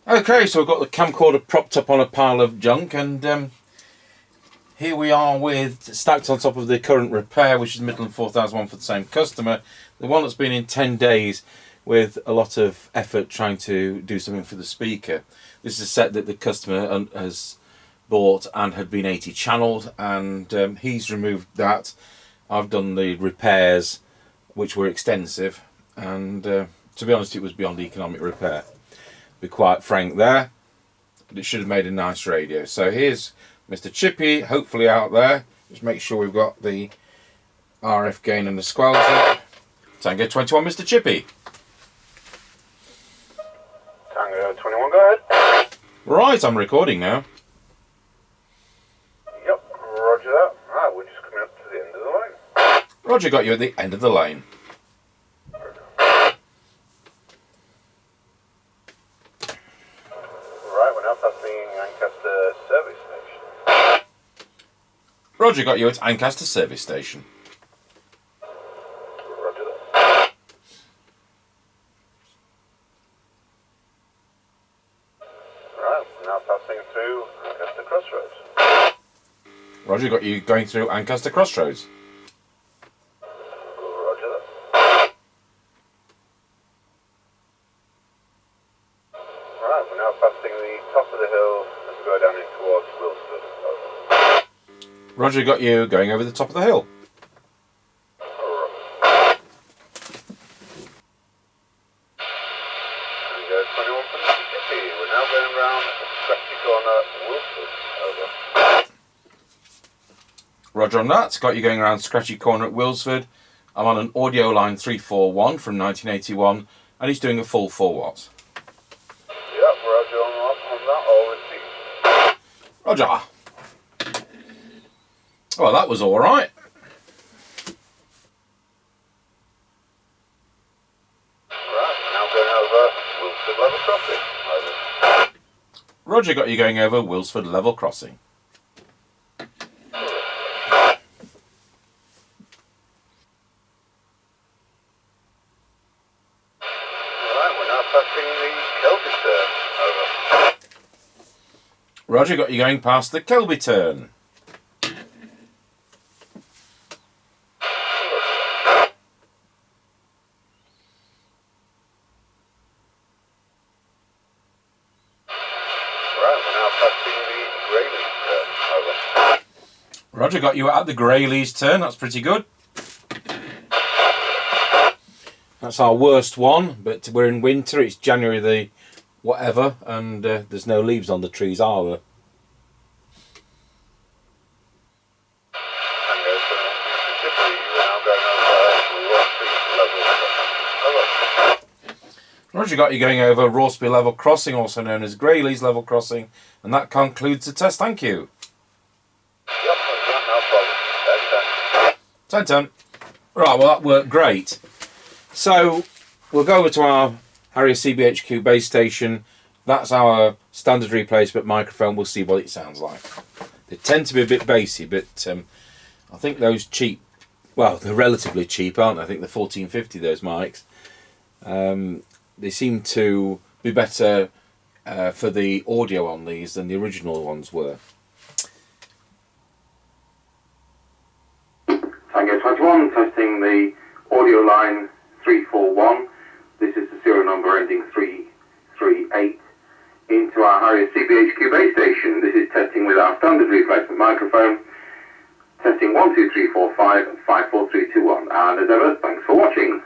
Okay, so we've got the camcorder propped up on a pile of junk, and here we are with stacked on top of the current repair, which is Midland 4001 for the same customer. The one that's been in 10 days with a lot of effort trying to do something for the speaker. This is a set that the customer has bought and had been 80 channeled, and he's removed that. I've done the repairs, which were extensive, and to be honest, it was beyond economic repair. Be quite frank there, but it should have made a nice radio. So here's Mr. Chippie, hopefully out there. Just make sure we've got the RF gain and the squelcher. Tango 21, Mr. Chippie. Tango 21, go ahead. Right, I'm recording now. Yep, roger that. Right, we're just coming up to the end of the line. Roger, got you at the end of the lane. Right, we're now passing Lancaster service station. Roger, got you at Ancaster service station. Roger that. Right, we're now passing through Lancaster Crossroads. Roger, got you going through Ancaster Crossroads. Roger that. Right, we're now passing the top of the hill as we go down in towards Wilsford. Over. Roger, got you going over the top of the hill. Tango 21 from Chippie. We're now going round Scratchy Corner, Wilsford. Over. Roger on that, got you going around Scratchy Corner at Wilsford. I'm on an Audioline 341 from 1981, and he's doing a full 4 watts. Yep, roger on that, all received. Roger. Well, that was all right. Right, now going over Wilsford Level Crossing. Over. Roger, got you going over Wilsford Level Crossing. Right, we're now passing the Kelby turn. Over. Roger, got you going past the Kelby turn. Right, we're now passing the Greyleys turn. Over. Roger, got you at the Greyleys turn. That's pretty good. That's our worst one, but we're in winter. It's January the whatever, and there's no leaves on the trees, are there? Tango 21 from Chippie. We're now going over Rossby Level Crossing. Over. Roger, got you going over Rossby Level Crossing, also known as Greyleys Level Crossing, and that concludes the test. Thank you. Yep, no problem. 10-10. Right, well that worked great. So we'll go over to our Harrier CBHQ base station. That's our standard replacement microphone. We'll see what it sounds like. They tend to be a bit bassy, but I think those cheap, well, they're relatively cheap, aren't they? I think they're $14.50, those mics. They seem to be better for the audio on these than the original ones were. Tango 21, testing the Audioline 341. This is the serial number ending 338. Into our Harrier CBHQ base station. This is testing with our standard replacement microphone. Testing 1, 2, 3, 4, 5, 5, 4, 3, 2, 1. And as ever, thanks for watching.